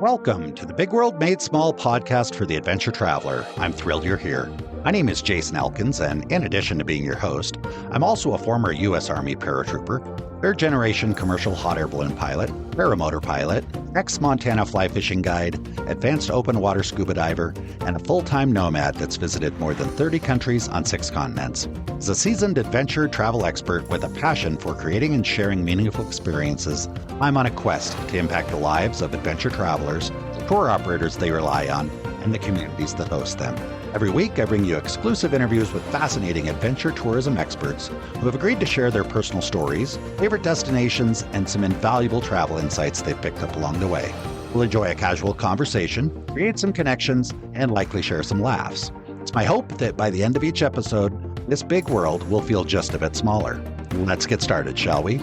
Welcome to the Big World Made Small podcast for the adventure traveler. I'm thrilled you're here. My name is Jason Elkins, and in addition to being your host, I'm also a former U.S. Army paratrooper, third-generation commercial hot air balloon pilot, paramotor pilot, ex-Montana fly fishing guide, advanced open water scuba diver, and a full-time nomad that's visited more than 30 countries on 6 continents. As a seasoned adventure travel expert with a passion for creating and sharing meaningful experiences, I'm on a quest to impact the lives of adventure travelers, the tour operators they rely on, and the communities that host them. Every week, I bring you exclusive interviews with fascinating adventure tourism experts who have agreed to share their personal stories, favorite destinations, and some invaluable travel insights they've picked up along the way. We'll enjoy a casual conversation, create some connections, and likely share some laughs. It's my hope that by the end of each episode, this big world will feel just a bit smaller. Let's get started, shall we?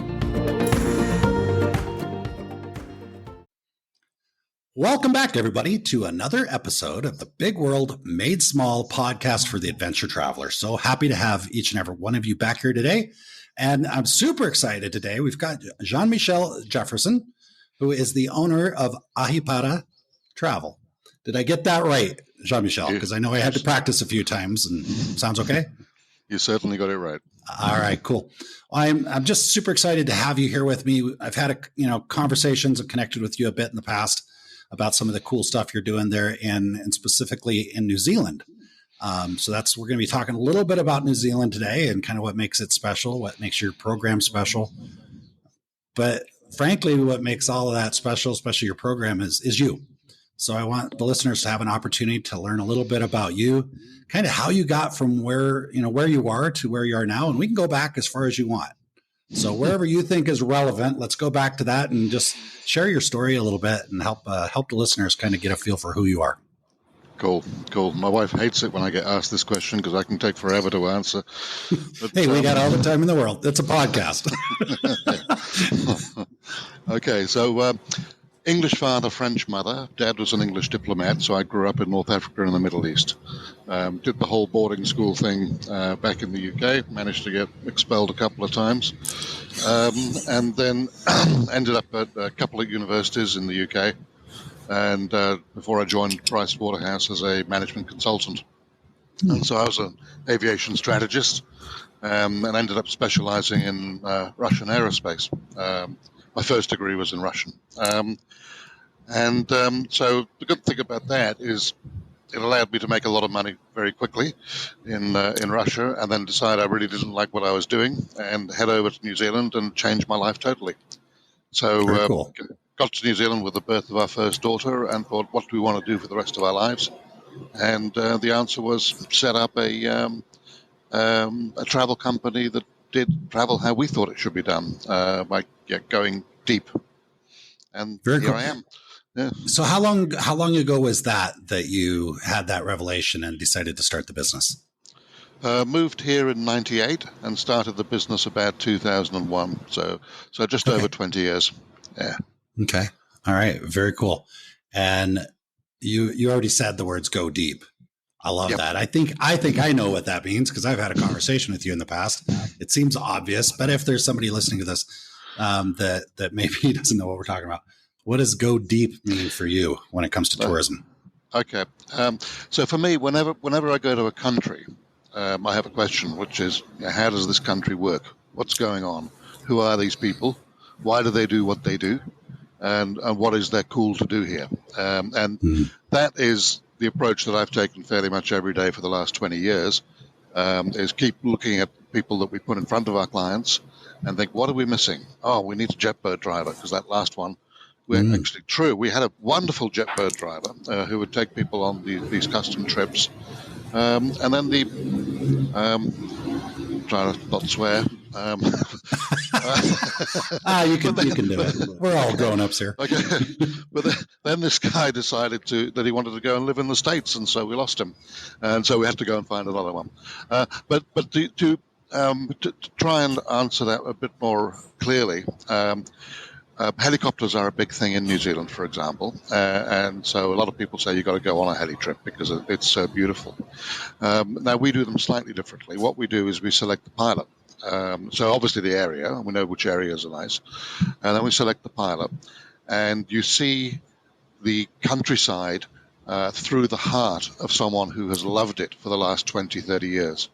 Welcome back, everybody, to another episode of the Big World Made Small podcast for the adventure traveler. So happy to have each and every one of you back here today. And I'm super excited today. We've got Jean-Michel Jefferson, who is the owner of Ahipara Travel. Did I get that right, Jean-Michel? Because I know I had to practice a few times. And sounds okay? You certainly got it right. All right, cool. I'm just super excited to have you here with me. I've had conversations and connected with you a bit in the past about some of the cool stuff you're doing there and specifically in New Zealand. So we're going to be talking a little bit about New Zealand today and kind of what makes it special, what makes your program special. But frankly, what makes all of that special, especially your program, is you. So I want the listeners to have an opportunity to learn a little bit about you, kind of how you got from where you are to where you are now. And we can go back as far as you want. So wherever you think is relevant, let's go back to that and just share your story a little bit and help the listeners kind of get a feel for who you are. Cool. My wife hates it when I get asked this question because I can take forever to answer. But, hey, we got all the time in the world. It's a podcast. Okay, so English father, French mother. Dad was an English diplomat, so I grew up in North Africa and the Middle East. Did the whole boarding school thing back in the UK, managed to get expelled a couple of times, and then ended up at a couple of universities in the UK, and before I joined Price Waterhouse as a management consultant. And so I was an aviation strategist, and ended up specializing in Russian aerospace. My first degree was in Russian. So the good thing about that is it allowed me to make a lot of money very quickly in Russia, and then decide I really didn't like what I was doing and head over to New Zealand and change my life totally. So cool. Got to New Zealand with the birth of our first daughter and thought, what do we want to do for the rest of our lives? And the answer was set up a travel company that did travel how we thought it should be done, by going deep. And Very here cool. I am. Yeah. So how long ago was that you had that revelation and decided to start the business? Moved here in 98 and started the business about 2001. So just over 20 years. Yeah. Okay. All right. Very cool. And you already said the words "go deep." I love that. I think I know what that means because I've had a conversation with you in the past. It seems obvious, but if there's somebody listening to this that maybe doesn't know what we're talking about, what does "go deep" mean for you when it comes to tourism? Okay. So for me, whenever I go to a country, I have a question, which is, how does this country work? What's going on? Who are these people? Why do they do what they do? And what is there cool to do here? That is the approach that I've taken fairly much every day for the last 20 years, is keep looking at people that we put in front of our clients and think, what are we missing? Oh, we need a jetbird driver, because that last one, actually true. We had a wonderful jetbird driver who would take people on these custom trips. And then trying to not swear. You can do it. We're all grown-ups here. Okay, but then this guy decided that he wanted to go and live in the States, and so we lost him, and so we had to go and find another one. But to try and answer that a bit more clearly. Helicopters are a big thing in New Zealand, for example, and so a lot of people say you've got to go on a heli trip because it's so beautiful. Now, we do them slightly differently. What we do is we select the pilot. So obviously the area, we know which areas are nice, and then we select the pilot, and you see the countryside through the heart of someone who has loved it for the last 20, 30 years.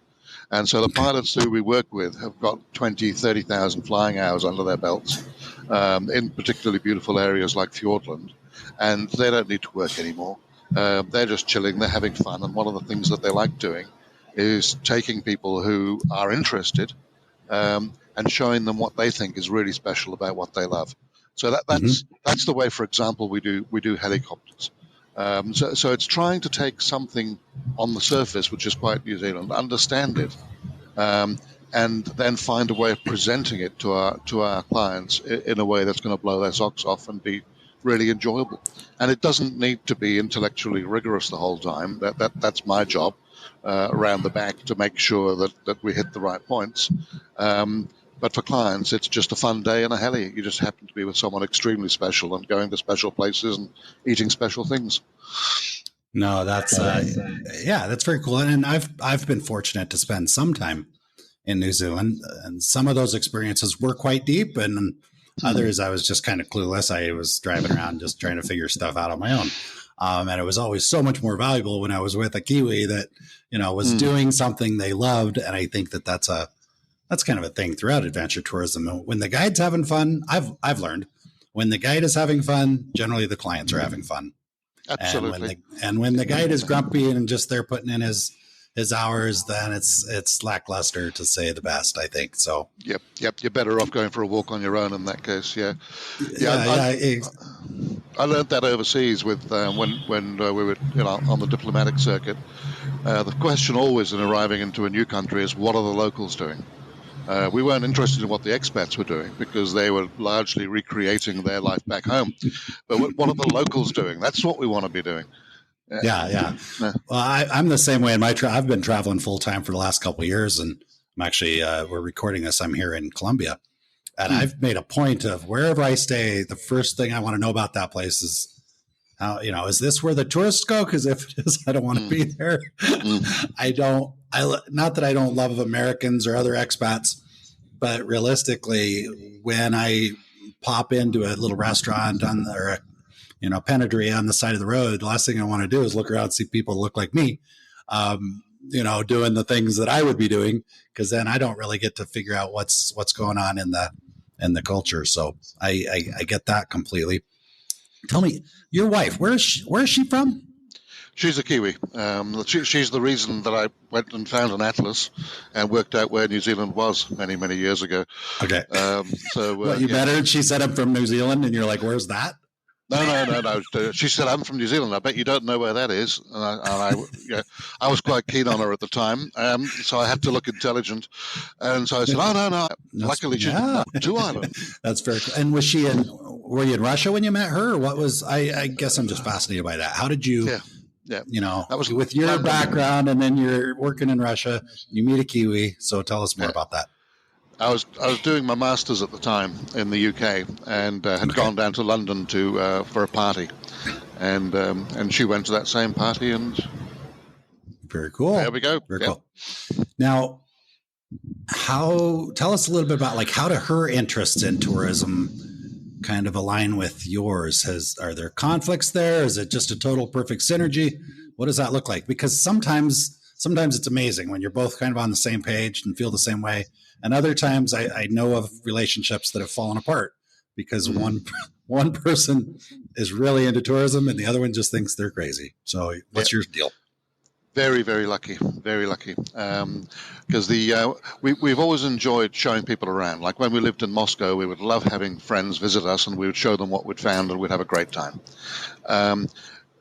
And so the pilots who we work with have got 20, 30,000 flying hours under their belts in particularly beautiful areas like Fiordland, and they don't need to work anymore. They're just chilling, they're having fun, and one of the things that they like doing is taking people who are interested and showing them what they think is really special about what they love. So that's the way, for example, we do helicopters. So it's trying to take something on the surface, which is quite New Zealand, understand it, and then find a way of presenting it to our clients in a way that's going to blow their socks off and be really enjoyable. And it doesn't need to be intellectually rigorous the whole time. That's my job around the back to make sure that we hit the right points. But for clients, it's just a fun day in a heli. You just happen to be with someone extremely special and going to special places and eating special things. No, that's that's very cool. And I've been fortunate to spend some time in New Zealand, and some of those experiences were quite deep, and others I was just kind of clueless. I was driving around just trying to figure stuff out on my own. And it was always so much more valuable when I was with a Kiwi that, was doing something they loved. And I think that's kind of a thing throughout adventure tourism. When the guide's having fun, I've learned when the guide is having fun, generally the clients are having fun. Absolutely. And when the guide is grumpy and just there putting in his hours, then it's lackluster, to say the best, I think. So Yep. You're better off going for a walk on your own in that case. Yeah. I learned that overseas with when we were on the diplomatic circuit. The question always in arriving into a new country is, what are the locals doing? We weren't interested in what the expats were doing because they were largely recreating their life back home. But what are the locals doing? That's what we want to be doing. Yeah. Well, I'm the same way in my I've been traveling full time for the last couple of years, and I'm actually we're recording this. I'm here in Colombia, and I've made a point of wherever I stay, the first thing I want to know about that place is how, is this where the tourists go? Because if it is, I don't want to be there. Not that I don't love Americans or other expats, but realistically, when I pop into a little restaurant or a panaderia on the side of the road, the last thing I want to do is look around and see people look like me, doing the things that I would be doing, because then I don't really get to figure out what's going on in the culture. So I get that completely. Tell me, your wife, where is she from? She's a Kiwi. She's the reason that I went and found an atlas and worked out where New Zealand was many, many years ago. Okay. You met her and she said, I'm from New Zealand, and you're like, where's that? No. She said, I'm from New Zealand. I bet you don't know where that is. And I was quite keen on her at the time, so I had to look intelligent. And so I said, no. Luckily, she's not too island. That's very cool. And were you in Russia when you met her? Or what was, I guess I'm just fascinated by that. How did you, that was with your background, and then you're working in Russia, you meet a Kiwi. So tell us more about that. I was doing my master's at the time in the UK, and had gone down to London for a party, and she went to that same party, and very cool. There we go. Very cool. Now, tell us a little bit about how do her interests in tourism kind of align with yours? Are there conflicts there? Is it just a total perfect synergy? What does that look like? Because sometimes it's amazing when you're both kind of on the same page and feel the same way. And other times I know of relationships that have fallen apart because one person is really into tourism and the other one just thinks they're crazy. So what's your deal? Very, very lucky. Very lucky. Because we've always enjoyed showing people around. Like when we lived in Moscow, we would love having friends visit us, and we would show them what we'd found, and we'd have a great time.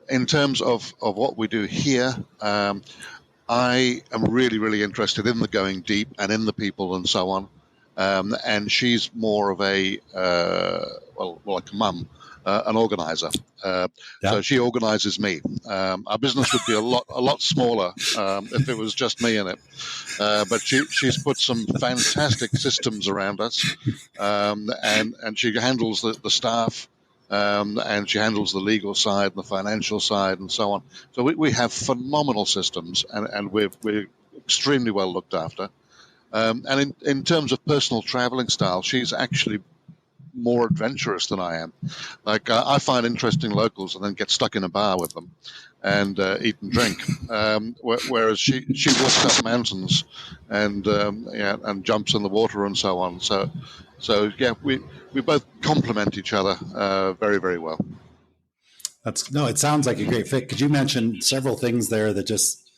In terms of what we do here, I am really, really interested in the going deep and in the people and so on. And she's more of like a mum, an organizer. So she organizes me. Our business would be a lot smaller if it was just me in it. But she's put some fantastic systems around us, and she handles the staff. And she handles the legal side, the financial side, and so on. So we have phenomenal systems, and we're extremely well looked after. And in terms of personal traveling style, she's actually more adventurous than I am. Like I find interesting locals and then get stuck in a bar with them and eat and drink. Whereas she walks up mountains and and jumps in the water and so on. So yeah, we both complement each other very, very well. It sounds like a great fit. Could you mention several things there that just,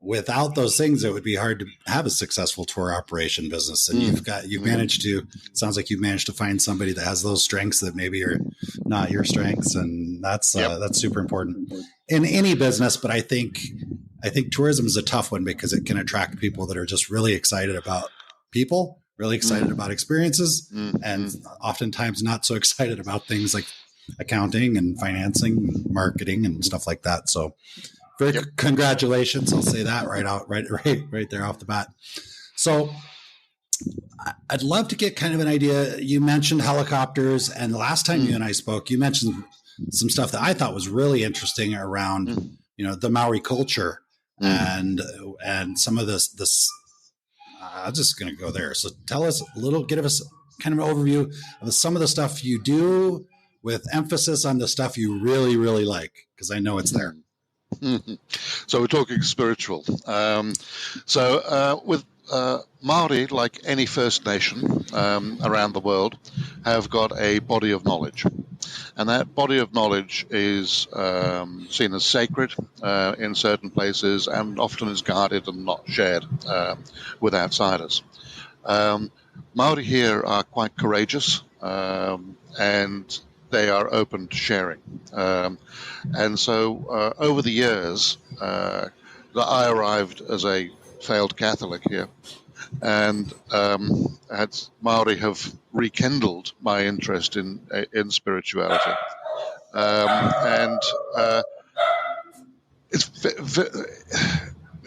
without those things, it would be hard to have a successful tour operation business. And you've managed to, sounds like you've managed to find somebody that has those strengths that maybe are not your strengths. And that's super important in any business. But I think tourism is a tough one because it can attract people that are just really excited about people, really excited about experiences, and oftentimes not so excited about things like accounting and financing, marketing and stuff like that. So congratulations. I'll say that right there off the bat. So I'd love to get kind of an idea. You mentioned helicopters, and the last time you and I spoke, you mentioned some stuff that I thought was really interesting around, the Maori culture and some of this. I'm just going to go there. So tell us give us kind of an overview of some of the stuff you do, with emphasis on the stuff you really, really like, because I know it's there. So we're talking spiritual. With Maori, like any First Nation around the world, have got a body of knowledge. And that body of knowledge is seen as sacred in certain places and often is guarded and not shared with outsiders. Maori here are quite courageous and they are open to sharing. And so over the years, I arrived as a failed Catholic here, and Maori have rekindled my interest in spirituality.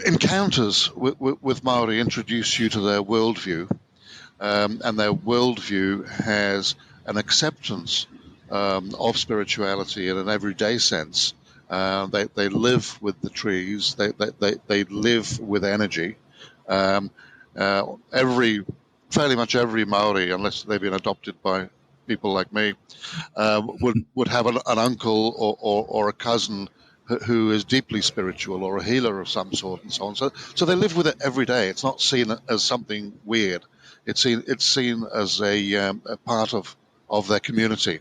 Encounters with Maori introduce you to their worldview, and their worldview has an acceptance of spirituality in an everyday sense. They live with the trees. They live with energy. Fairly much every Maori, unless they've been adopted by people like me, would have an uncle or a cousin who is deeply spiritual, or a healer of some sort, and so on. So they live with it every day. It's not seen as something weird. It's seen as a part of their community.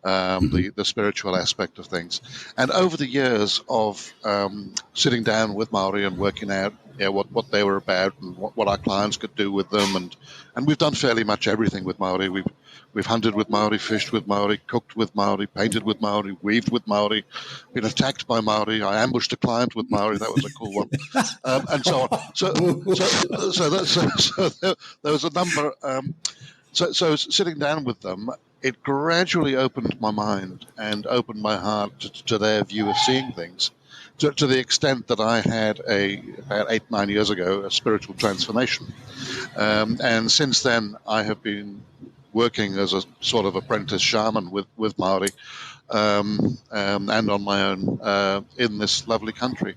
The spiritual aspect of things. And over the years of sitting down with Maori and working out what they were about and what our clients could do with them, and we've done fairly much everything with Maori. We've hunted with Maori, fished with Maori, cooked with Maori, painted with Maori, weaved with Maori, been attacked by Maori. I ambushed a client with Maori. That was a cool one, and so on. So there was a number. So sitting down with them, it gradually opened my mind and opened my heart to their view of seeing things, to the extent that I had about 8-9 years ago, a spiritual transformation. And since then, I have been working as a sort of apprentice shaman with Maori and on my own in this lovely country.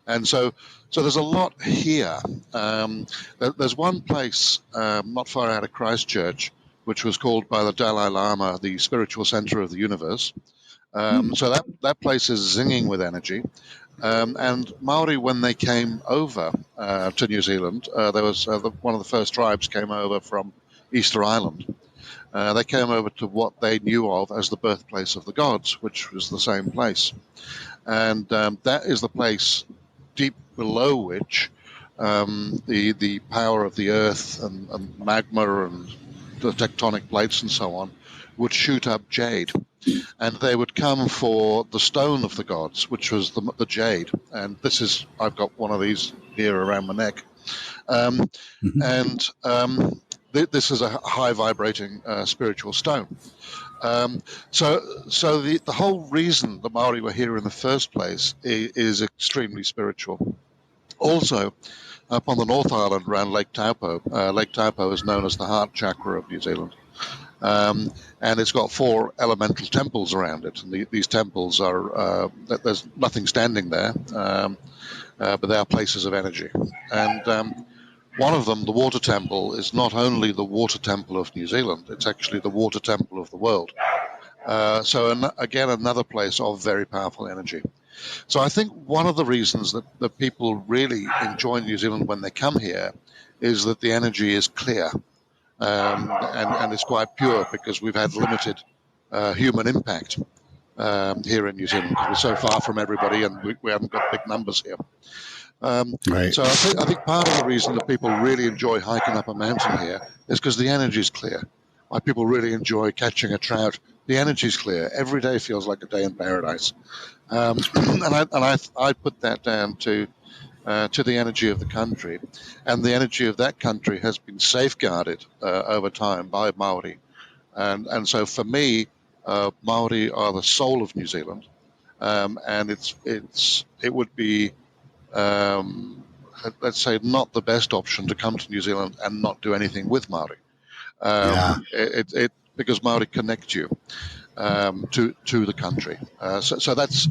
And so there's a lot here. There's one place not far out of Christchurch, which was called by the Dalai Lama the spiritual center of the universe. So that place is zinging with energy. And Maori, when they came over to New Zealand, there was one of the first tribes came over from Easter Island. They came over to what they knew of as the birthplace of the gods, which was the same place. And that is the place deep below which the power of the earth and magma and the tectonic plates and so on would shoot up jade, and they would come for the stone of the gods, which was the jade. And I've got one of these here around my neck, this is a high vibrating spiritual stone. So the whole reason the Maori were here in the first place is extremely spiritual. Also, up on the North Island around Lake Taupo. Lake Taupo is known as the heart chakra of New Zealand. And it's got 4 elemental temples around it. And these temples are, there's nothing standing there, but they are places of energy. And One of them, the water temple, is not only the water temple of New Zealand, it's actually the water temple of the world. Again, another place of very powerful energy. So I think one of the reasons that people really enjoy New Zealand when they come here is that the energy is clear, and it's quite pure, because we've had limited human impact here in New Zealand. We're so far from everybody, and we haven't got big numbers here. Right. So I think part of the reason that people really enjoy hiking up a mountain here is because the energy is clear. Why people really enjoy catching a trout, the energy is clear. Every day feels like a day in paradise, and I put that down to the energy of the country, and the energy of that country has been safeguarded over time by Maori, and so for me, Maori are the soul of New Zealand, and it would be, let's say, not the best option to come to New Zealand and not do anything with Maori. Because Maori connect you to the country. So that's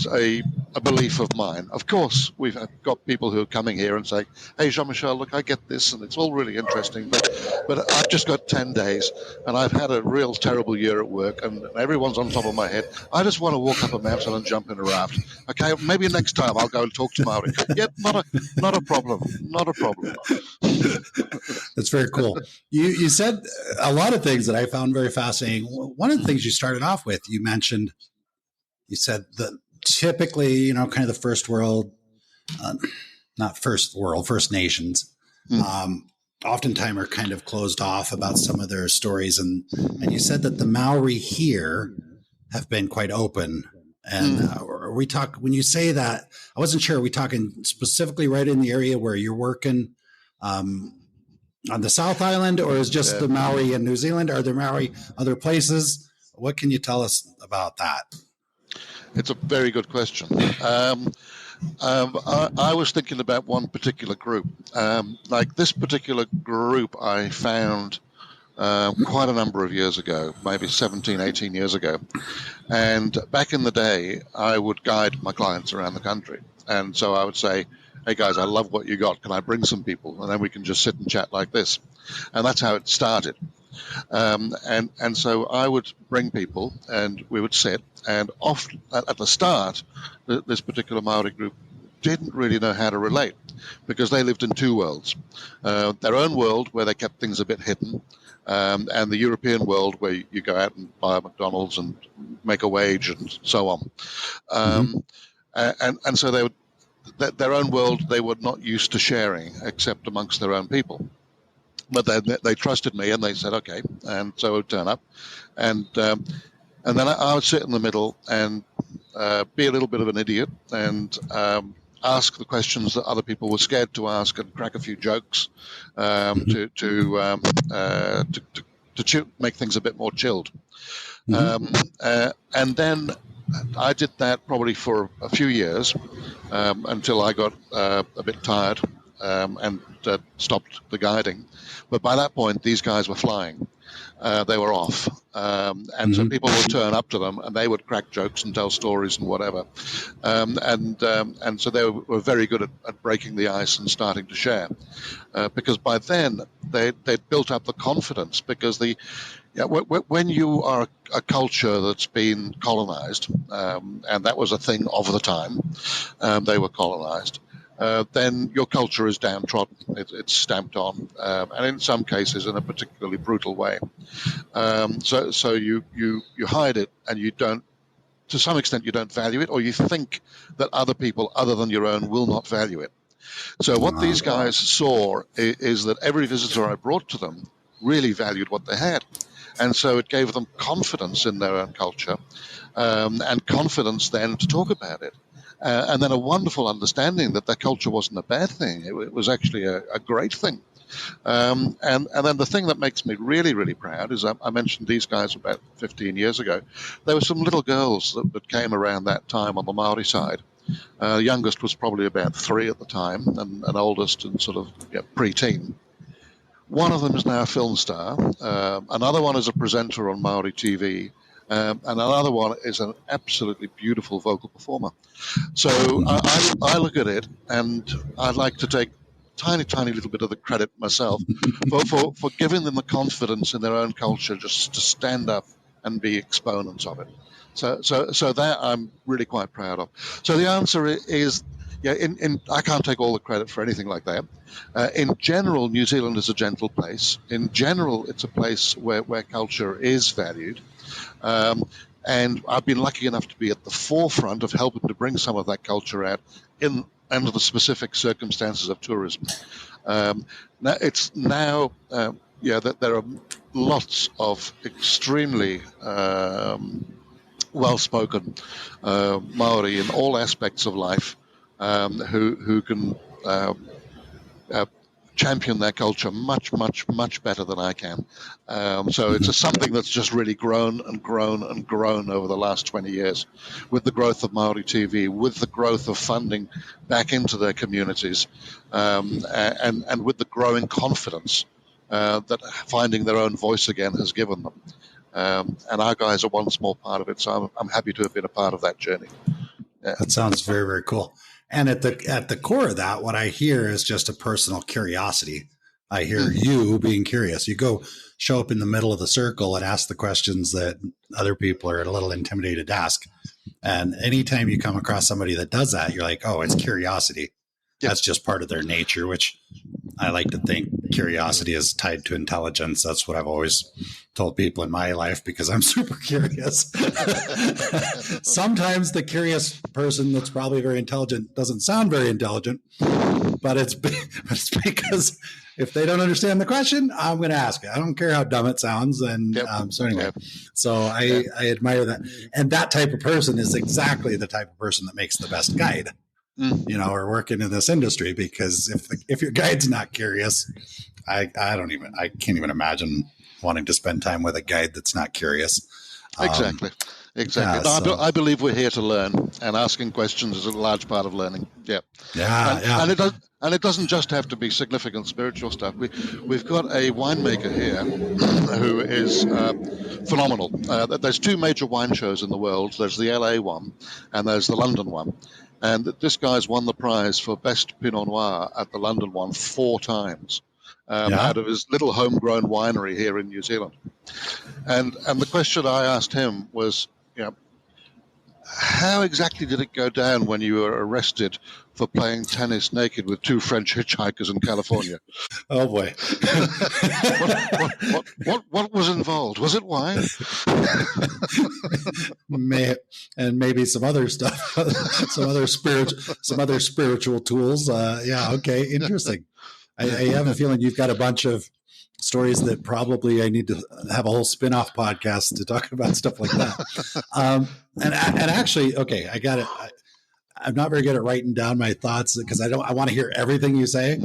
a belief of mine. Of course, we've got people who are coming here and saying, "Hey, Jean-Michel, look, I get this, and it's all really interesting, but I've just got 10 days, and I've had a real terrible year at work, and everyone's on top of my head. I just want to walk up a mountain and jump in a raft. Okay, maybe next time I'll go and talk to Maori." Yep, not a problem. Not a problem. That's very cool. You said a lot of things that I found very fascinating. One of the things you started off with, you said that typically, kind of the first world, First Nations, oftentimes are kind of closed off about some of their stories. And you said that the Maori here have been quite open. And when you say that, I wasn't sure, are we talking specifically right in the area where you're working on the South Island, or is just the Maori in New Zealand? Are there Maori other places? What can you tell us about that? It's a very good question. I was thinking about one particular group. Like this particular group I found quite a number of years ago, maybe 17, 18 years ago. And back in the day, I would guide my clients around the country. And so I would say, "Hey guys, I love what you got. Can I bring some people? And then we can just sit and chat like this." And that's how it started. And so I would bring people, and we would sit. And often at the start, this particular Maori group didn't really know how to relate, because they lived in two worlds: their own world, where they kept things a bit hidden, and the European world, where you go out and buy a McDonald's and make a wage and so on. And so they would. Their own world, they were not used to sharing except amongst their own people. But they trusted me, and they said, "Okay." And so I would turn up, and then I would sit in the middle and be a little bit of an idiot and ask the questions that other people were scared to ask, and crack a few jokes to make things a bit more chilled. And then I did that probably for a few years until I got a bit tired and stopped the guiding. But by that point, these guys were flying. They were off. And so people would turn up to them, and they would crack jokes and tell stories and whatever. And so they were very good at breaking the ice and starting to share. Because by then, they'd built up the confidence, because when you are a culture that's been colonized, and that was a thing of the time, they were colonized, then your culture is downtrodden. It's stamped on, and in some cases in a particularly brutal way. So you hide it, and you don't, to some extent, you don't value it, or you think that other people other than your own will not value it. So what these guys saw is that every visitor I brought to them really valued what they had. And so it gave them confidence in their own culture, and confidence then to talk about it. And then a wonderful understanding that their culture wasn't a bad thing. It was actually a great thing. And then the thing that makes me really, really proud is I mentioned these guys about 15 years ago. There were some little girls that came around that time on the Maori side. The youngest was probably about 3 at the time, and oldest and sort of pre-teen. One of them is now a film star. Another one is a presenter on Maori TV. And another one is an absolutely beautiful vocal performer. So I look at it, and I'd like to take tiny, tiny little bit of the credit myself for giving them the confidence in their own culture just to stand up and be exponents of it. So that I'm really quite proud of. So the answer is, yeah, I can't take all the credit for anything like that. In general, New Zealand is a gentle place. In general, it's a place where culture is valued. And I've been lucky enough to be at the forefront of helping to bring some of that culture out under the specific circumstances of tourism. Now that there are lots of extremely well-spoken Maori in all aspects of life who can champion their culture much, much, much better than I can. So it's something that's just really grown and grown and grown over the last 20 years with the growth of Maori TV, with the growth of funding back into their communities, and with the growing confidence that finding their own voice again has given them. And our guys are one small part of it, so I'm happy to have been a part of that journey. Yeah. That sounds very, very cool. And at the core of that, what I hear is just a personal curiosity. I hear you being curious. You go show up in the middle of the circle and ask the questions that other people are a little intimidated to ask. And anytime you come across somebody that does that, you're like, oh, it's curiosity. That's just part of their nature, which I like to think curiosity is tied to intelligence. That's what I've always told people in my life because I'm super curious. Sometimes the curious person that's probably very intelligent doesn't sound very intelligent, but it's because if they don't understand the question, I'm going to ask it. I don't care how dumb it sounds. And so anyway, I admire that. And that type of person is exactly the type of person that makes the best guide. Or working in this industry, because if your guide's not curious, I can't even imagine wanting to spend time with a guide that's not curious. Exactly. I believe we're here to learn, and asking questions is a large part of learning. And it doesn't just have to be significant spiritual stuff. We've got a winemaker here who is phenomenal. There's two major wine shows in the world. There's the LA one, and there's the London one. And this guy's won the prize for best Pinot Noir at the London one 4 times out of his little homegrown winery here in New Zealand. And the question I asked him was, how exactly did it go down when you were arrested for playing tennis naked with 2 French hitchhikers in California? Oh boy! What was involved? Was it wine? Maybe some other stuff, some other spiritual tools. Okay, interesting. I have a feeling you've got a bunch of stories that probably I need to have a whole spin-off podcast to talk about stuff like that. And actually, okay, I got it. I'm not very good at writing down my thoughts because I want to hear everything you say.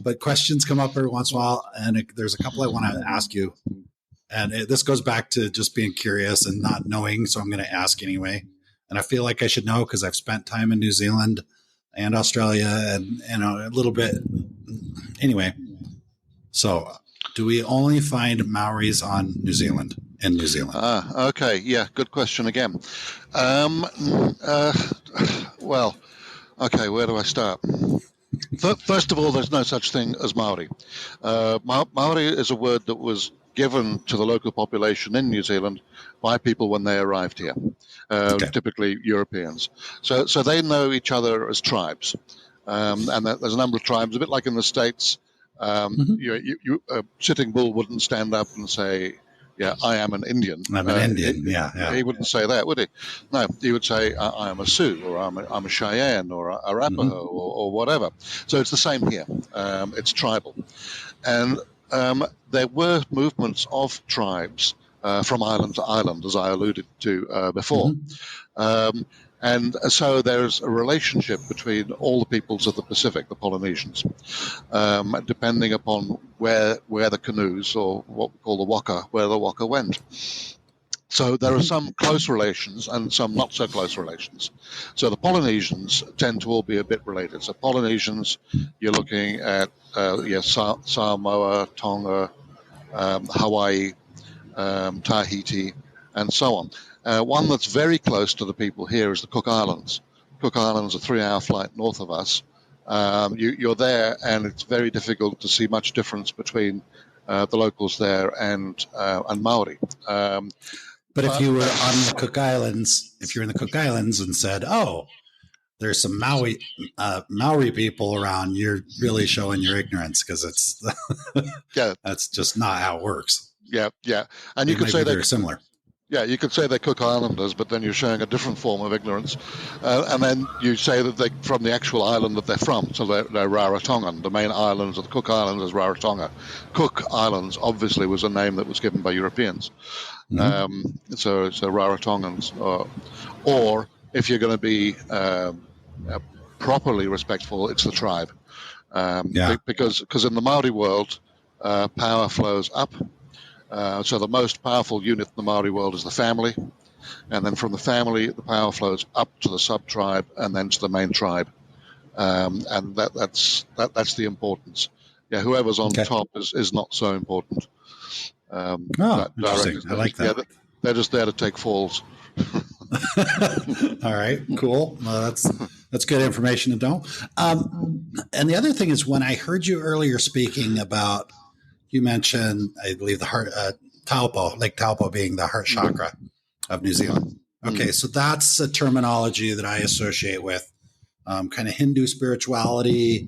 But questions come up every once in a while, and there's a couple I want to ask you. And this goes back to just being curious and not knowing, so I'm going to ask anyway. And I feel like I should know because I've spent time in New Zealand and Australia and a little bit. Anyway, so do we only find Maoris in New Zealand? Okay. Yeah, good question again. Well, okay, where do I start? First of all, there's no such thing as Maori. Maori is a word that was given to the local population in New Zealand by people when they arrived here, typically Europeans. So they know each other as tribes. And there's a number of tribes, a bit like in the States. Sitting Bull wouldn't stand up and say, I am an Indian. I'm an Indian, He wouldn't say that, would he? No, he would say, I am a Sioux, or I'm a Cheyenne, or a Arapaho, or whatever. So it's the same here. It's tribal. And there were movements of tribes from island to island, as I alluded to before. And so there's a relationship between all the peoples of the Pacific, the Polynesians, depending upon where the canoes, or what we call the waka, where the waka went. So there are some close relations and some not so close relations. So the Polynesians tend to all be a bit related. So Polynesians, you're looking at Samoa, Tonga, Hawaii, Tahiti, and so on. One that's very close to the people here is the Cook Islands. Cook Islands are a 3-hour flight north of us, you're there, and it's very difficult to see much difference between the locals there and Maori. But if you were on the Cook Islands, if you're in the Cook Islands and said, "Oh, there's some Maori people around," you're really showing your ignorance, because it's that's just not how it works. Yeah, and you could say they're similar. Yeah, you could say they're Cook Islanders, but then you're showing a different form of ignorance. And then you say that they're from the actual island that they're from, so they're Rarotongan. The main islands of the Cook Islands is Rarotonga. Cook Islands obviously was a name that was given by Europeans. So Rarotongans. Or if you're going to be properly respectful, it's the tribe. Because in the Maori world, power flows up. So the most powerful unit in the Maori world is the family, and then from the family, the power flows up to the sub-tribe and then to the main tribe, and that's the importance. Yeah, whoever's on top is not so important. Interesting. I like that. Yeah, they're just there to take falls. All right, cool. Well, that's good information to know. And the other thing is, when I heard you earlier speaking about, you mentioned, I believe, the heart, Taupo, Lake Taupo being the heart chakra of New Zealand. Okay, so that's a terminology that I associate with kind of Hindu spirituality.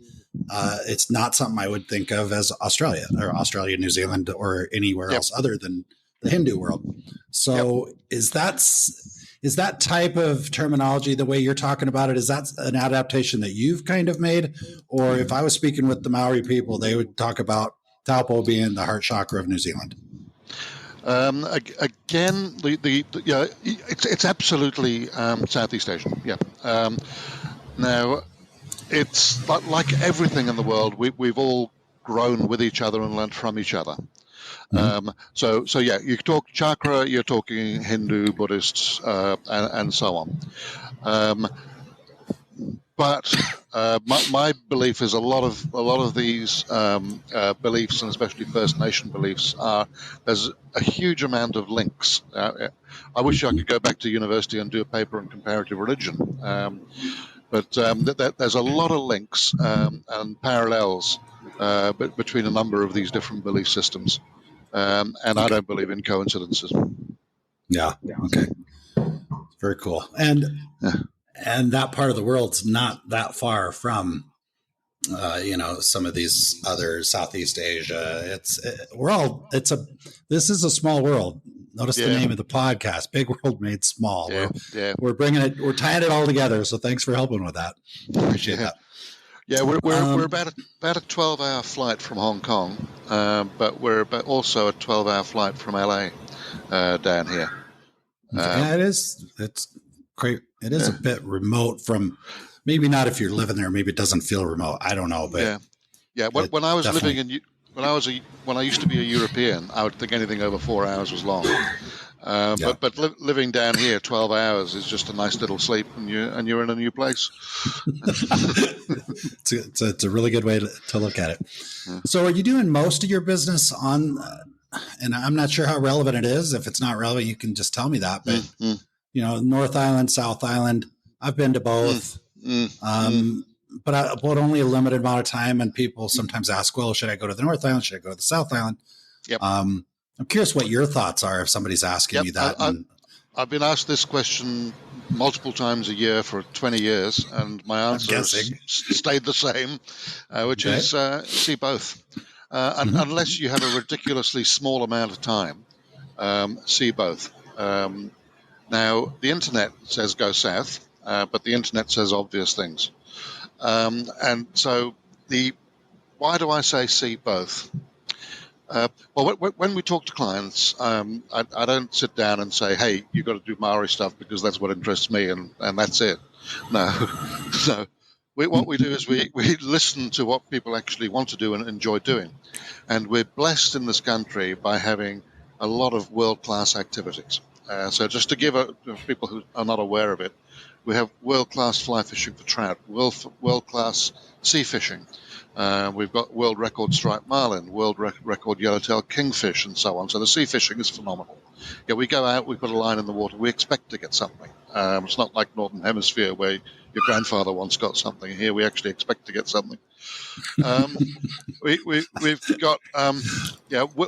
It's not something I would think of as Australia, New Zealand, or anywhere else other than the Hindu world. So is that type of terminology, the way you're talking about it, is that an adaptation that you've kind of made? Or if I was speaking with the Maori people, they would talk about Taupo being the heart chakra of New Zealand? Again, it's absolutely Southeast Asian. Yeah. Now, it's like everything in the world. We've all grown with each other and learned from each other. So yeah, you talk chakra, you're talking Hindu, Buddhists, and so on. But my belief is a lot of these beliefs, and especially First Nation beliefs, there's a huge amount of links. I wish I could go back to university and do a paper on comparative religion, but there's a lot of links and parallels between a number of these different belief systems, and I don't believe in coincidences. Yeah. Okay. Very cool. And that part of the world's not that far from, some of these other Southeast Asia. This is a small world. Notice the name of the podcast, Big World Made Small. We're tying it all together. So thanks for helping with that. Appreciate that. Yeah, we're about a 12-hour flight from Hong Kong, but we're also a 12-hour flight from LA down here. It is. It's great. It is a bit remote from, maybe not if you're living there. Maybe it doesn't feel remote. I don't know, but yeah. When I was when I used to be a European, I would think anything over 4 hours was long. But living down here, 12 hours is just a nice little sleep, and you're in a new place. It's a really good way to look at it. Yeah. So, are you doing most of your business on? And I'm not sure how relevant it is. If it's not relevant, you can just tell me that. But North Island, South Island, I've been to both. But only a limited amount of time. And people sometimes ask, well, should I go to the North Island? Should I go to the South Island? Yep. I'm curious what your thoughts are if somebody's asking you that. I've been asked this question multiple times a year for 20 years, and my answer has stayed the same, which is see both. Unless you have a ridiculously small amount of time, see both. Now, the internet says go south, but the internet says obvious things. And so why do I say see both? Well, when we talk to clients, I don't sit down and say, hey, you've got to do Maori stuff because that's what interests me, and that's it. No. So what we do is we listen to what people actually want to do and enjoy doing. And we're blessed in this country by having a lot of world-class activities. So just to give people who are not aware of it, We have world-class fly fishing for trout, world-class sea fishing. We've got world record striped marlin, world record yellowtail kingfish, and so on. So the sea fishing is phenomenal. Yeah, we go out, we put a line in the water, we expect to get something. It's not like Northern Hemisphere where your grandfather once got something. Here we actually expect to get something. We've got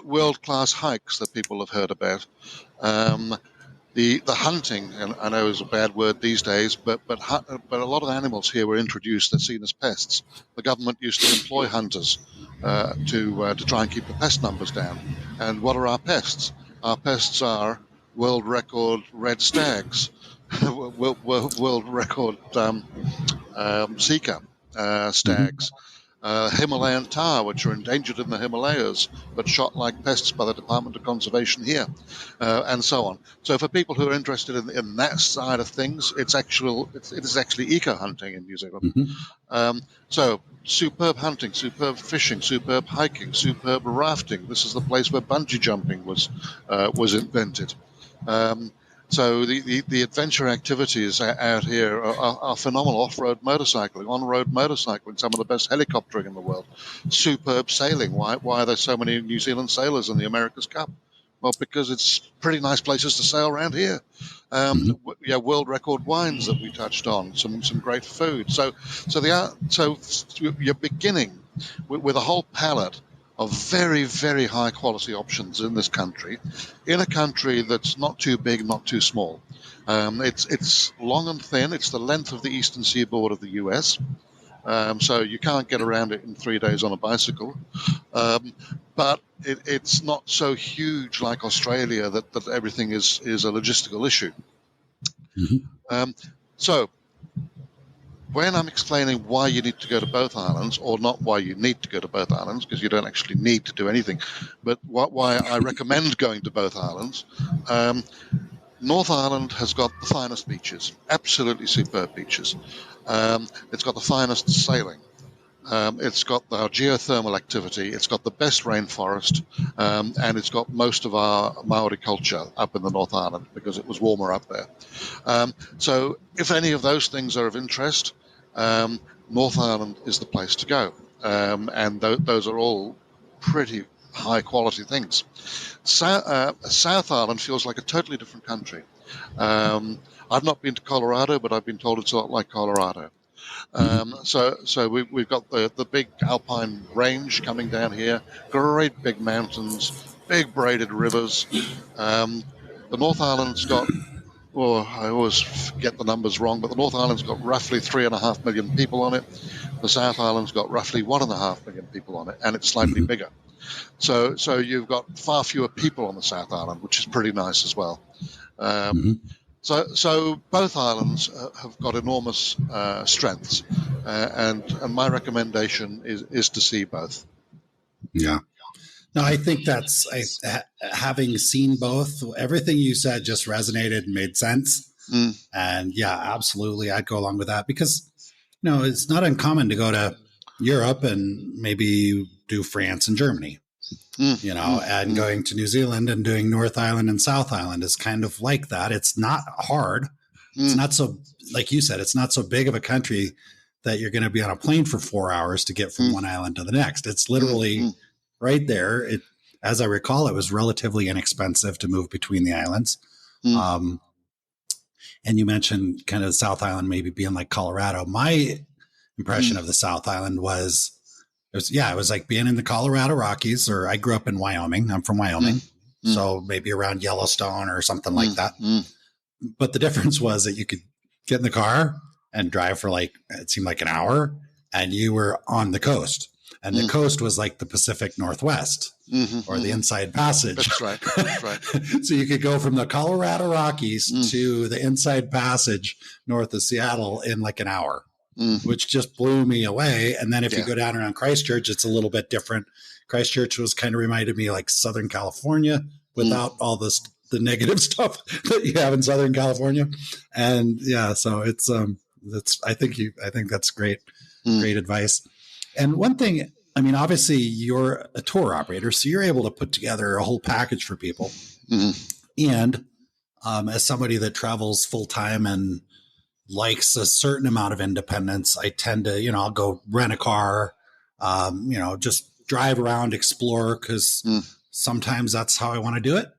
world-class hikes that people have heard about. The hunting, and I know is a bad word these days, but a lot of animals here were introduced. They're seen as pests. The government used to employ hunters to try and keep the pest numbers down. And what are our pests? Our pests are world record red stags, world record sika stags. Himalayan tar, which are endangered in the Himalayas, but shot like pests by the Department of Conservation here, and so on. So for people who are interested in that side of things, it is actually eco-hunting in New Zealand. Mm-hmm. So superb hunting, superb fishing, superb hiking, superb rafting. This is the place where bungee jumping was invented. So the adventure activities out here are phenomenal. Off-road motorcycling, on-road motorcycling, some of the best helicoptering in the world. Superb sailing. Why are there so many New Zealand sailors in the America's Cup? Well, because it's pretty nice places to sail around here. World record wines that we touched on. Some great food. So you're beginning with a whole palette of very, very high quality options in this country, in a country that's not too big, not too small. It's long and thin. It's the length of the eastern seaboard of the US. So you can't get around it in 3 days on a bicycle. But it's not so huge like Australia that everything is a logistical issue. Mm-hmm. So when I'm explaining why you need to go to both islands, or not why you need to go to both islands, because you don't actually need to do anything, but why I recommend going to both islands, North Island has got the finest beaches, absolutely superb beaches. It's got the finest sailing. It's got our geothermal activity. It's got the best rainforest, and it's got most of our Maori culture up in the North Island because it was warmer up there. So if any of those things are of interest, North Island is the place to go. And those are all pretty high quality things. South Island feels like a totally different country. I've not been to Colorado, but I've been told it's a lot like Colorado. So we've got the big alpine range coming down here, great big mountains, big braided rivers. The North Island's got, I always get the numbers wrong, but the North Island's got roughly 3.5 million people on it. The South Island's got roughly 1.5 million people on it, and it's slightly bigger. So you've got far fewer people on the South Island, which is pretty nice as well. So both islands have got enormous strengths, and my recommendation is to see both. Yeah. No, I think having seen both, everything you said just resonated and made sense. And yeah, absolutely, I'd go along with that because, it's not uncommon to go to Europe and maybe do France and Germany. And going to New Zealand and doing North Island and South Island is kind of like that. It's not hard. It's not so, like you said, it's not so big of a country that you're going to be on a plane for 4 hours to get from one island to the next. It's literally right there. As I recall, it was relatively inexpensive to move between the islands. And you mentioned kind of South Island maybe being like Colorado. My impression of the South Island was, it was like being in the Colorado Rockies, or I grew up in Wyoming. I'm from Wyoming. So maybe around Yellowstone or something like that. But the difference was that you could get in the car and drive for it seemed like an hour, and you were on the coast. And the coast was like the Pacific Northwest or the Inside Passage. That's right. So you could go from the Colorado Rockies to the Inside Passage north of Seattle in like an hour. Which just blew me away. And then if you go down around Christchurch, it's a little bit different. Christchurch was kind of reminded me like Southern California without all the negative stuff that you have in Southern California. And so it's I think that's great advice. And one thing, I mean, obviously you're a tour operator, so you're able to put together a whole package for people. And as somebody that travels full time and likes a certain amount of independence. I tend to, I'll go rent a car, just drive around, explore, because sometimes that's how I want to do it.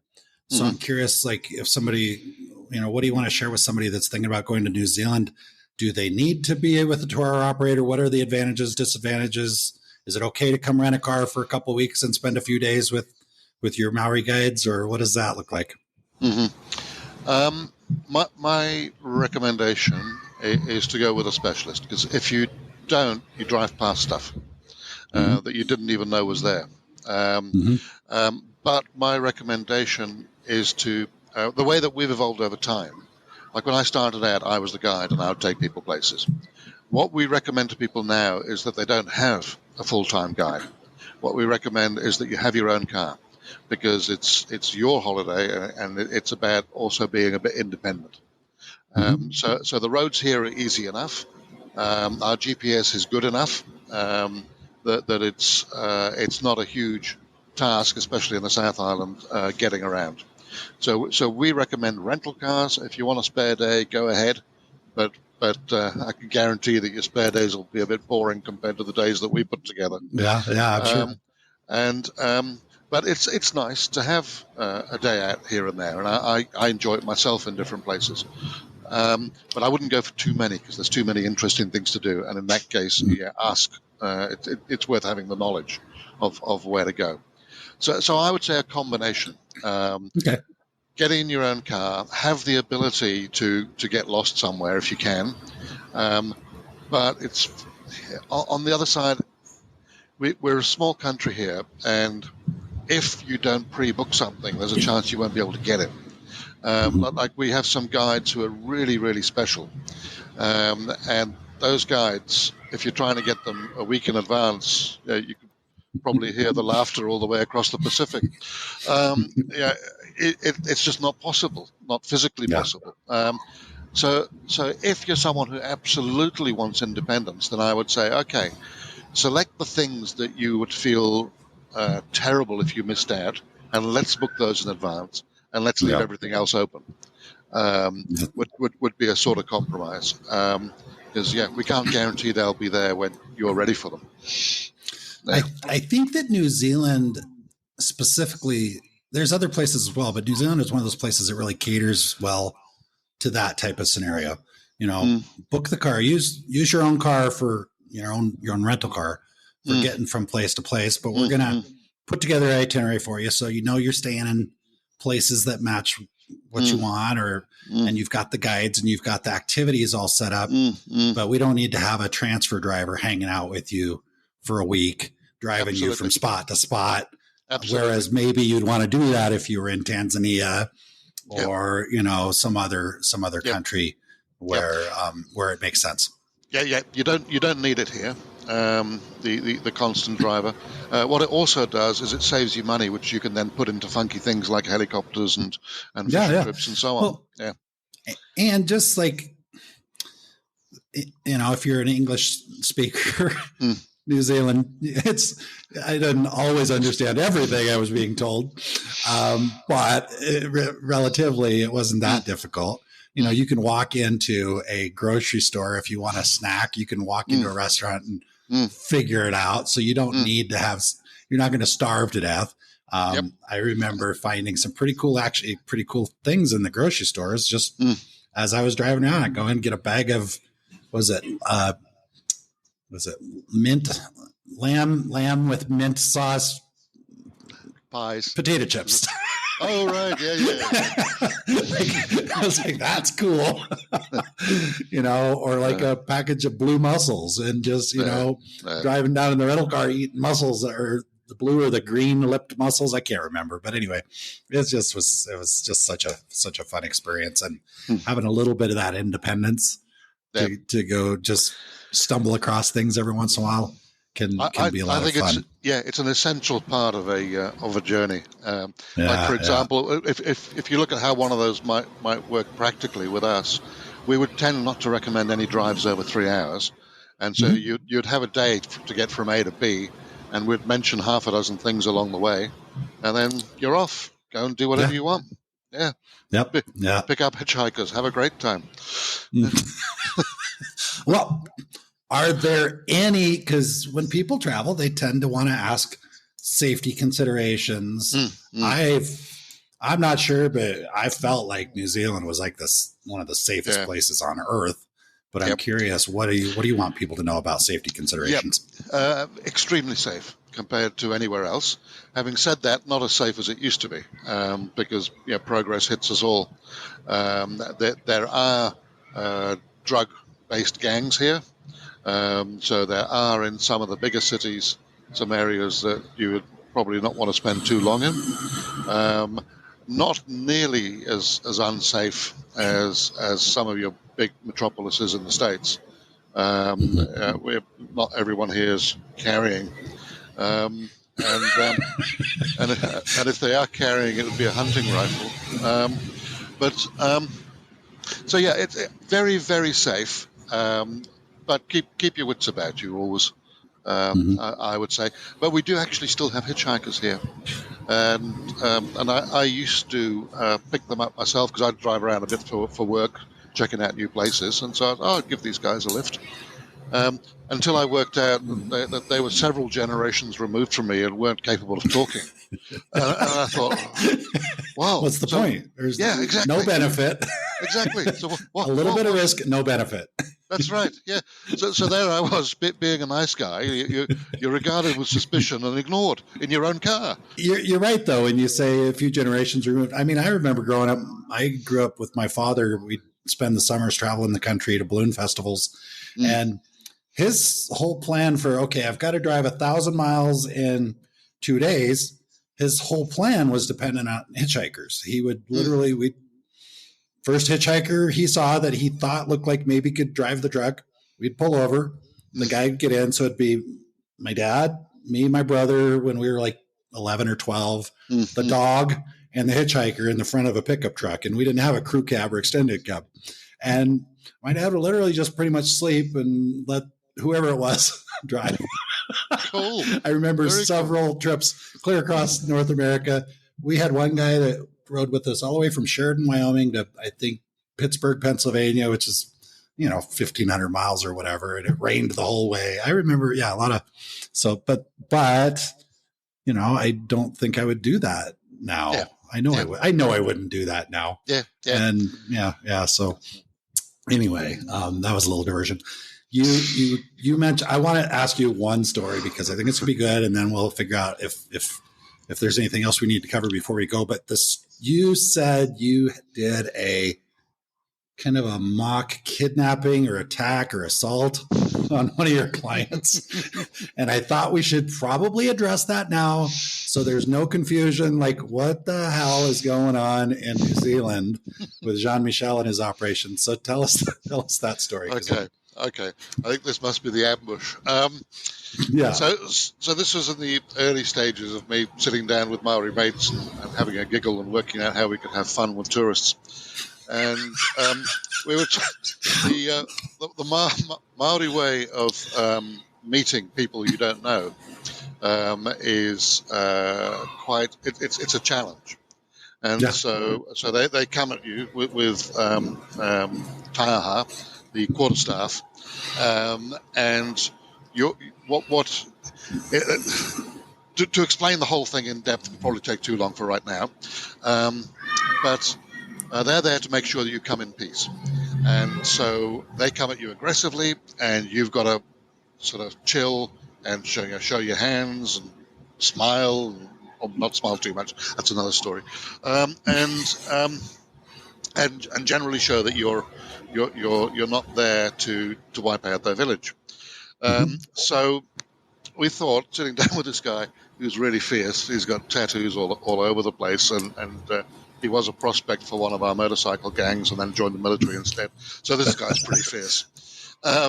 So I'm curious, like, if somebody, what do you want to share with somebody that's thinking about going to New Zealand? Do they need to be with a tour operator? What are the advantages, disadvantages? Is it okay to come rent a car for a couple of weeks and spend a few days with your Maori guides, or what does that look like? My recommendation is to go with a specialist, because if you don't, you drive past stuff that you didn't even know was there. But my recommendation is to, the way that we've evolved over time, like when I started out, I was the guide and I would take people places. What we recommend to people now is that they don't have a full-time guide. What we recommend is that you have your own car, because it's your holiday and it's about also being a bit independent. So the roads here are easy enough. Our GPS is good enough that it's not a huge task, especially in the South Island, getting around. So we recommend rental cars. If you want a spare day, go ahead. But I can guarantee that your spare days will be a bit boring compared to the days that we put together. Yeah, I'm sure. But it's nice to have a day out here and there, and I enjoy it myself in different places. But I wouldn't go for too many, because there's too many interesting things to do. And in that case, ask. It's worth having the knowledge of where to go. So I would say a combination. Okay. Get in your own car, have the ability to get lost somewhere if you can. But it's on the other side, we're a small country here, and if you don't pre-book something, there's a chance you won't be able to get it. Like we have some guides who are really, really special. And those guides, if you're trying to get them a week in advance, you could probably hear the laughter all the way across the Pacific. It's just not possible, not physically possible. So if you're someone who absolutely wants independence, then I would say, okay, select the things that you would feel terrible if you missed out, and let's book those in advance, and let's leave everything else open. Would be a sort of compromise. Because, we can't guarantee they'll be there when you're ready for them. I think that New Zealand specifically, there's other places as well, but New Zealand is one of those places that really caters well to that type of scenario. Book the car, use your own car for your own rental car for getting from place to place, but we're going to put together an itinerary for you. So, you're staying in places that match what you want, and you've got the guides and you've got the activities all set up, but we don't need to have a transfer driver hanging out with you for a week, driving you from spot to spot. Absolutely. Whereas maybe you'd want to do that if you were in Tanzania or, some other country where it makes sense. Yeah. You don't need it here. The constant driver. What it also does is it saves you money, which you can then put into funky things like helicopters and fishing trips and so on. Well, and just like, if you're an English speaker, New Zealand, I didn't always understand everything I was being told, but relatively it wasn't that difficult. You can walk into a grocery store if you want a snack. You can walk into a restaurant and figure it out. So you don't need to you're not going to starve to death. I remember finding some pretty cool things in the grocery stores. Just as I was driving around, I go in and get a bag of, was it mint lamb with mint sauce pies, potato chips. Oh, right. Yeah. I was like, that's cool. Or like a package of blue mussels, and just, driving down in the rental car eating mussels, or the blue or the green lipped mussels. I can't remember. But anyway, it was just such a fun experience, and having a little bit of that independence to go just stumble across things every once in a while can be a lot of fun. It's an essential part of a journey. Like, for example, if you look at how one of those might work practically with us, we would tend not to recommend any drives over 3 hours, and so you'd have a day to get from A to B, and we'd mention half a dozen things along the way, and then you're off. Go and do whatever you want. Yeah. Yep. Yeah. Pick up hitchhikers. Have a great time. Well, are there any, because when people travel, they tend to want to ask safety considerations. I'm not sure, but I felt like New Zealand was like one of the safest places on earth. But I'm curious, what do you want people to know about safety considerations? Extremely safe compared to anywhere else. Having said that, not as safe as it used to be, because progress hits us all. There are drug-based gangs here, so there are in some of the bigger cities some areas that you would probably not want to spend too long in. Not nearly as unsafe as some of your big metropolises in the States. Not everyone here is carrying, and if they are carrying, it would be a hunting rifle. So it's very, very safe, but keep your wits about you always. I would say, but we do actually still have hitchhikers here, and I used to pick them up myself because I'd drive around a bit for work, checking out new places, and so I'd give these guys a lift. Until I worked out that they were several generations removed from me and weren't capable of talking. And I thought, wow. What's the point? There's exactly. no benefit. Exactly. So a little bit of risk, no benefit. That's right. Yeah. So there I was, being a nice guy. You're regarded with suspicion and ignored in your own car. You're right, though, when you say a few generations removed. I mean, I remember growing up. I grew up with my father. We'd spend the summers traveling the country to balloon festivals, and his whole plan for, I've got to drive 1,000 miles in 2 days. His whole plan was dependent on hitchhikers. He would literally, first hitchhiker he saw that he thought looked like maybe could drive the truck, we'd pull over. The guy would get in. So it'd be my dad, me, my brother, when we were like 11 or 12, the dog, and the hitchhiker in the front of a pickup truck. And we didn't have a crew cab or extended cab. And my dad would literally just pretty much sleep and let whoever it was drive. Cool. I remember several trips clear across North America. We had one guy that rode with us all the way from Sheridan, Wyoming to, I think, Pittsburgh, Pennsylvania, which is, 1,500 miles or whatever. And it rained the whole way. I remember, a lot of, but, I don't think I would do that now. Yeah. I know I wouldn't do that now. Yeah. And So anyway, that was a little diversion. You mentioned, I want to ask you one story because I think it's gonna be good, and then we'll figure out if there's anything else we need to cover before we go. But you said you did a kind of a mock kidnapping or attack or assault on one of your clients, and I thought we should probably address that now so there's no confusion. Like, what the hell is going on in New Zealand with Jean-Michel and his operation? So tell us that story. Okay. I think this must be the ambush. Yeah. So this was in the early stages of me sitting down with Maori mates and having a giggle and working out how we could have fun with tourists. And we were the Maori way of meeting people you don't know is quite. It's a challenge. And so they come at you with taiaha, the quarterstaff, and to explain the whole thing in depth would probably take too long for right now, but they're there to make sure that you come in peace, and so they come at you aggressively, and you've got to sort of chill and show your hands and smile, or not smile too much. That's another story, and generally show that you're not there to wipe out their village. So we thought, sitting down with this guy who's really fierce, he's got tattoos all over the place, and he was a prospect for one of our motorcycle gangs and then joined the military instead. So this guy's pretty fierce. So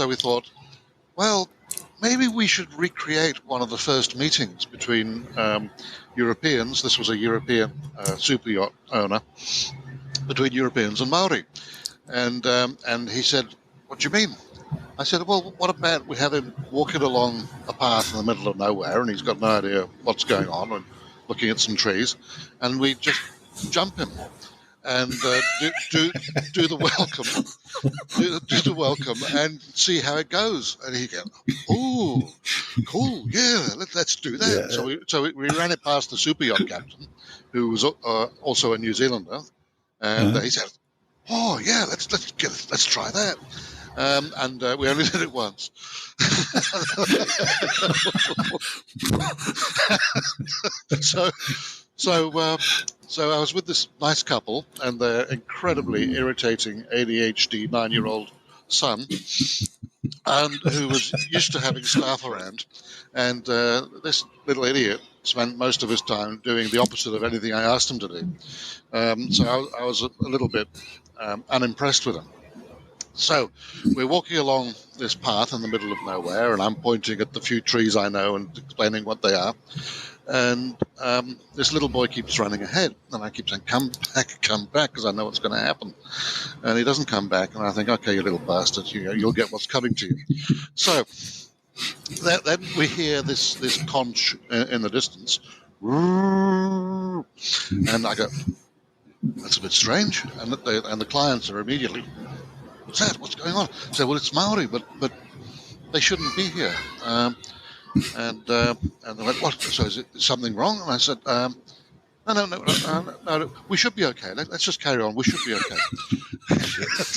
we thought, well, maybe we should recreate one of the first meetings between Europeans. This was a European super yacht owner, between Europeans and Maori. And he said, what do you mean? I said, well, what about we have him walking along a path in the middle of nowhere, and he's got no idea what's going on, and looking at some trees, and we just jump him and do the welcome, do the welcome, and see how it goes. And he goes, "Oh, cool, yeah, let's do that." Yeah. So we ran it past the super yacht captain, who was also a New Zealander, and he said, "Oh yeah, let's try that." And we only did it once. So I was with this nice couple and their incredibly irritating ADHD 9-year-old son, and who was used to having staff around. And this little idiot spent most of his time doing the opposite of anything I asked him to do. So I was a little bit unimpressed with him. So we're walking along this path in the middle of nowhere, and I'm pointing at the few trees I know and explaining what they are. And this little boy keeps running ahead, and I keep saying, come back, because I know what's going to happen. And he doesn't come back, and I think, okay, you little bastard, you'll get what's coming to you. So then we hear this conch in the distance, and I go, that's a bit strange. And the clients are immediately, what's that? What's going on? I say, well, it's Maori, but they shouldn't be here. And they went, what? So is something wrong? And I said, no, we should be okay. Let's just carry on. We should be okay.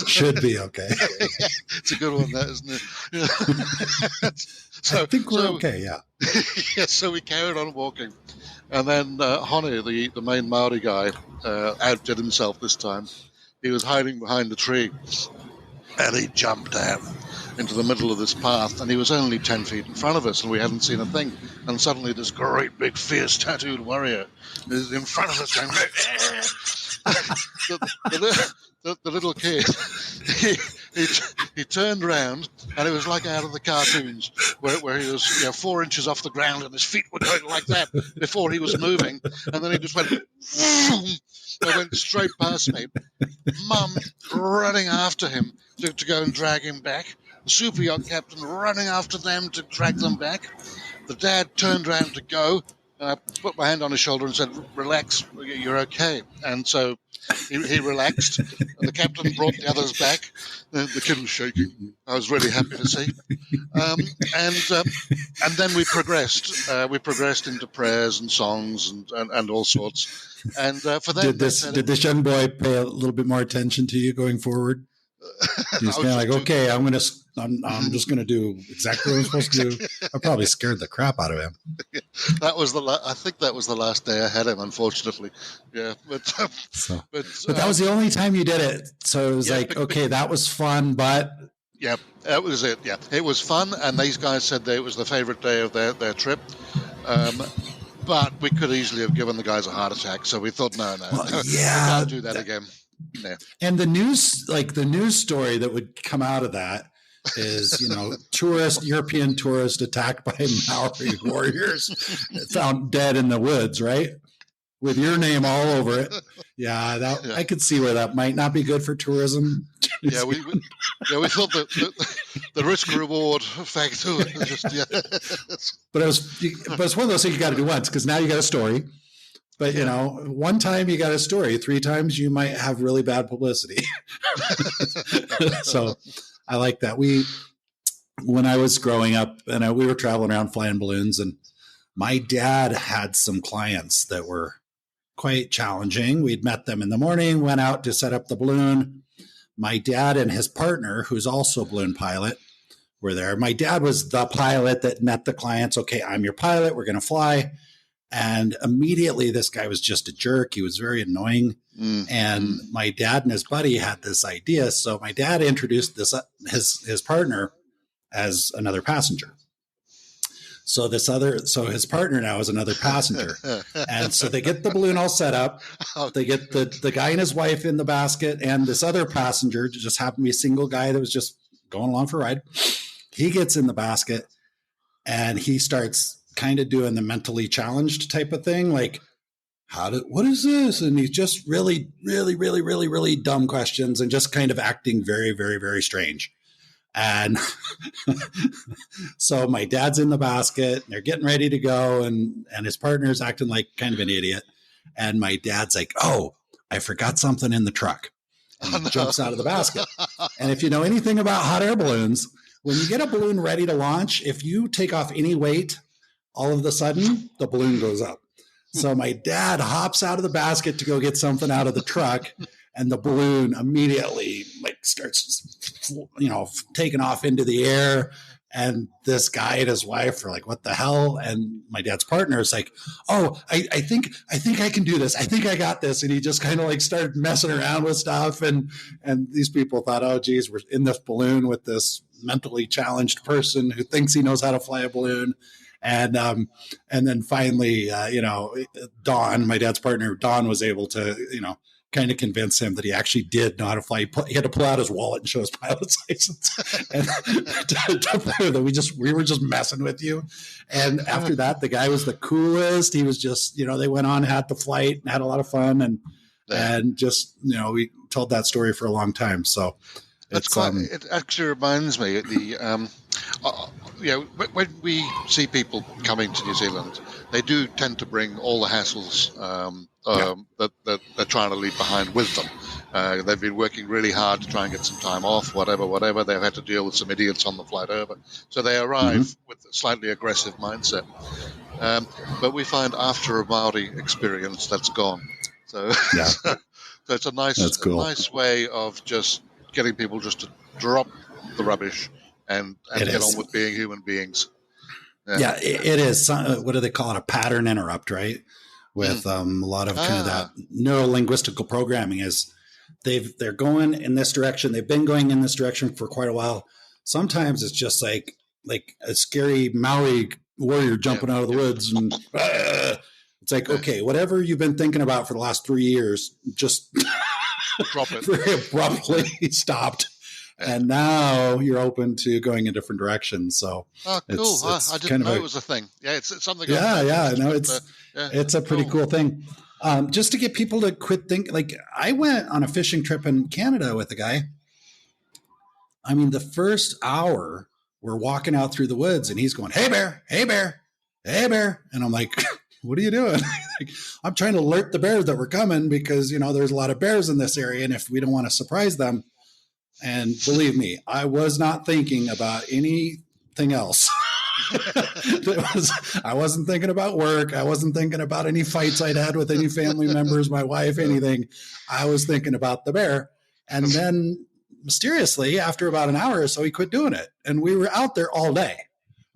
Should be okay. Yeah, it's a good one, that, isn't it? I think we're okay, yeah. Yeah, so we carried on walking. And then Hone, the main Maori guy, outdid himself this time. He was hiding behind a tree, and he jumped out into the middle of this path, and he was only 10 feet in front of us, and we hadn't seen a thing. And suddenly this great, big, fierce, tattooed warrior is in front of us going, the little kid, he turned around, and it was like out of the cartoons, where he was 4 inches off the ground, and his feet were going like that before he was moving, and then he just went, I went straight past me. Mum running after him to go and drag him back. The super yacht captain running after them to drag them back. The dad turned around to go. I put my hand on his shoulder and said, relax, you're okay. And so he relaxed. And the captain brought the others back. The kid was shaking. I was really happy to see. And then we progressed. We progressed into prayers and songs and all sorts. And for them, did this young boy pay a little bit more attention to you going forward? He's kind of like, okay, I'm just going to do exactly what I'm supposed to do. I probably scared the crap out of him. That was I think that was the last day I had him, unfortunately. Yeah, but that was the only time you did it. So it was okay, that was fun, but yeah, that was it. Yeah, it was fun, and these guys said that it was the favorite day of their trip. But we could easily have given the guys a heart attack, so we thought, no, we can't do that again. Yeah. And the news story that would come out of that is, European tourist attacked by Maori warriors found dead in the woods, right? With your name all over it. Yeah, I could see where that might not be good for tourism. Yeah, we thought that the risk reward factor was just But it's one of those things you got to do once, because now you got a story. But, one time you got a story, 3 times you might have really bad publicity. So I like that. When I was growing up, and we were traveling around flying balloons, and my dad had some clients that were quite challenging. We'd met them in the morning, went out to set up the balloon. My dad and his partner, who's also a balloon pilot, were there. My dad was the pilot that met the clients. Okay, I'm your pilot. We're going to fly. And immediately this guy was just a jerk. He was very annoying. And my dad and his buddy had this idea. So my dad introduced his partner as another passenger. So his partner now is another passenger. And so they get the balloon all set up. They get the guy and his wife in the basket, and this other passenger just happened to be a single guy that was just going along for a ride. He gets in the basket and he starts kind of doing the mentally challenged type of thing, like, what is this? And he's just really, really, really, really, really dumb questions and just kind of acting very, very, very strange. And so my dad's in the basket, and they're getting ready to go, and his partner's acting like kind of an idiot. And my dad's like, "Oh, I forgot something in the truck." And he jumps out of the basket. And if you know anything about hot air balloons, when you get a balloon ready to launch, if you take off any weight, all of a sudden the balloon goes up. So my dad hops out of the basket to go get something out of the truck, and the balloon immediately starts, taking off into the air. And this guy and his wife are like, "What the hell?" And my dad's partner is like, "Oh, I think I can do this. I think I got this." And he just kind of started messing around with stuff. And these people thought, "Oh, geez, we're in this balloon with this mentally challenged person who thinks he knows how to fly a balloon." And then finally, Don, my dad's partner, Don, was able to, kind of convince him that he actually did know how to fly. He had to pull out his wallet and show his pilot's license, and to prove that we were just messing with you. And after that, the guy was the coolest. He was just, they went on, had the flight, and had a lot of fun, and just, we told that story for a long time. So it's quite. It actually reminds me when we see people coming to New Zealand, they do tend to bring all the hassles that they're trying to leave behind with them. They've been working really hard to try and get some time off, whatever. They've had to deal with some idiots on the flight over. So they arrive with a slightly aggressive mindset. But we find after a Maori experience, that's gone. So, so it's a nice way of just getting people just to drop the rubbish and get on with being human beings. Yeah, it is. What do they call it? A pattern interrupt, right? With a lot of kind of that neuro-linguistical programming is they're going in this direction. They've been going in this direction for quite a while. Sometimes it's just like a scary Maori warrior jumping out of the woods, and it's like, okay, whatever you've been thinking about for the last 3 years, just drop it. Very abruptly stopped. And now you're open to going in different directions. So cool. I didn't know it was a thing. Yeah, it's something. It's a pretty cool thing. Just to get people to quit thinking. Like, I went on a fishing trip in Canada with a guy. I mean, the first hour we're walking out through the woods, and he's going, "Hey bear, hey bear, hey bear," and I'm like, "What are you doing?" I'm trying to alert the bears that we're coming because there's a lot of bears in this area, and if we don't want to surprise them. And believe me, I was not thinking about anything else. I wasn't thinking about work. I wasn't thinking about any fights I'd had with any family members, my wife, anything. I was thinking about the bear. And then mysteriously, after about an hour or so, he quit doing it. And we were out there all day.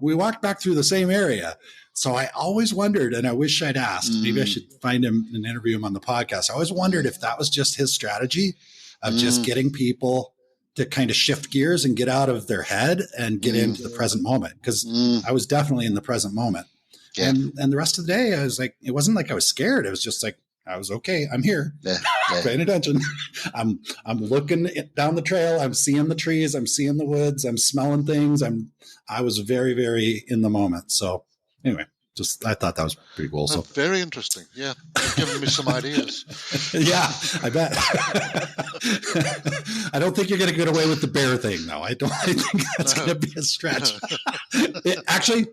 We walked back through the same area. So I always wondered, and I wish I'd asked, maybe I should find him and interview him on the podcast. I always wondered if that was just his strategy of just getting people to kind of shift gears and get out of their head and get into the present moment. Because I was definitely in the present moment. Yeah. And the rest of the day, I was like, it wasn't like I was scared. It was just like, I was okay. I'm here, paying attention. I'm looking down the trail. I'm seeing the trees. I'm seeing the woods. I'm smelling things. I was very, very in the moment. So anyway, I thought that was pretty cool. So very interesting. Yeah. You've given me some ideas. Yeah, I bet. I don't think you're going to get away with the bear thing, though. I think that's going to be a stretch. Actually,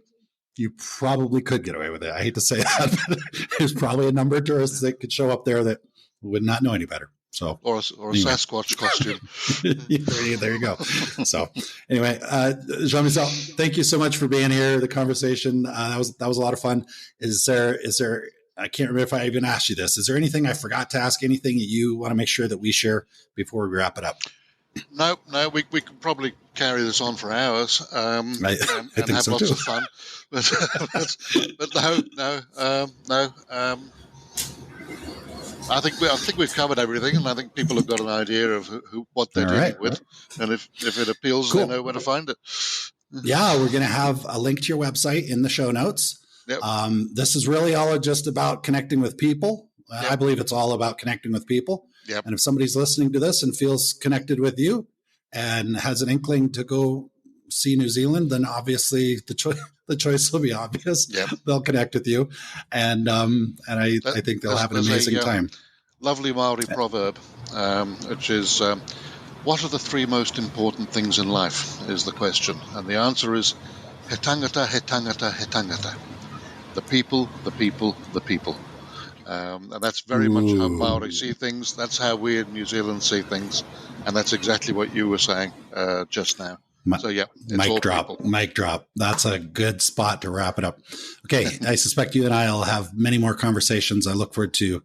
you probably could get away with it. I hate to say that, but there's probably a number of tourists that could show up there that would not know any better. So, or a Sasquatch costume. there you go. So anyway, Jean-Michel, thank you so much for being here. The conversation, that was a lot of fun. Is there, I can't remember if I even asked you this. Is there anything I forgot to ask? Anything that you want to make sure that we share before we wrap it up? No, we could probably carry this on for hours and have lots of fun. But no. I think we've covered everything, and I think people have got an idea of what they're dealing with, and if it appeals, cool. They know where to find it. Yeah, we're going to have a link to your website in the show notes. Yep. This is really all just about connecting with people. Yep. I believe it's all about connecting with people. Yep. And if somebody's listening to this and feels connected with you and has an inkling to go see New Zealand, then obviously the choice will be obvious. Yep. They'll connect with you, and I think they'll have an amazing time. Lovely Maori proverb, which is what are the three most important things in life, is the question. And the answer is he tangata, he tangata, he tangata. The people, the people, the people. And that's very much how Maori see things. That's how we in New Zealand see things. And that's exactly what you were saying just now. So, yeah, it's all people. Mic drop. That's a good spot to wrap it up. Okay, I suspect you and I will have many more conversations. I look forward to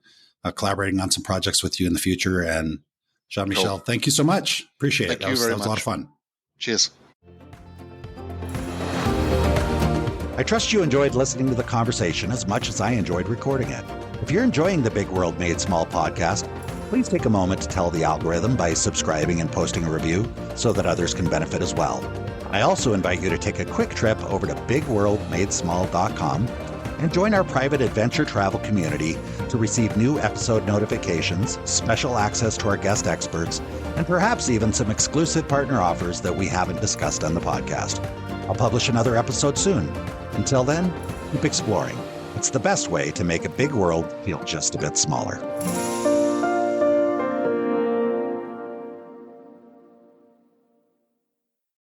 collaborating on some projects with you in the future. And Jean-Michel, Thank you so much. Appreciate it. That was a lot of fun. Cheers. I trust you enjoyed listening to the conversation as much as I enjoyed recording it. If you're enjoying the Big World Made Small podcast, please take a moment to tell the algorithm by subscribing and posting a review so that others can benefit as well. I also invite you to take a quick trip over to bigworldmadesmall.com and join our private adventure travel community to receive new episode notifications, special access to our guest experts, and perhaps even some exclusive partner offers that we haven't discussed on the podcast. I'll publish another episode soon. Until then, keep exploring. It's the best way to make a big world feel just a bit smaller.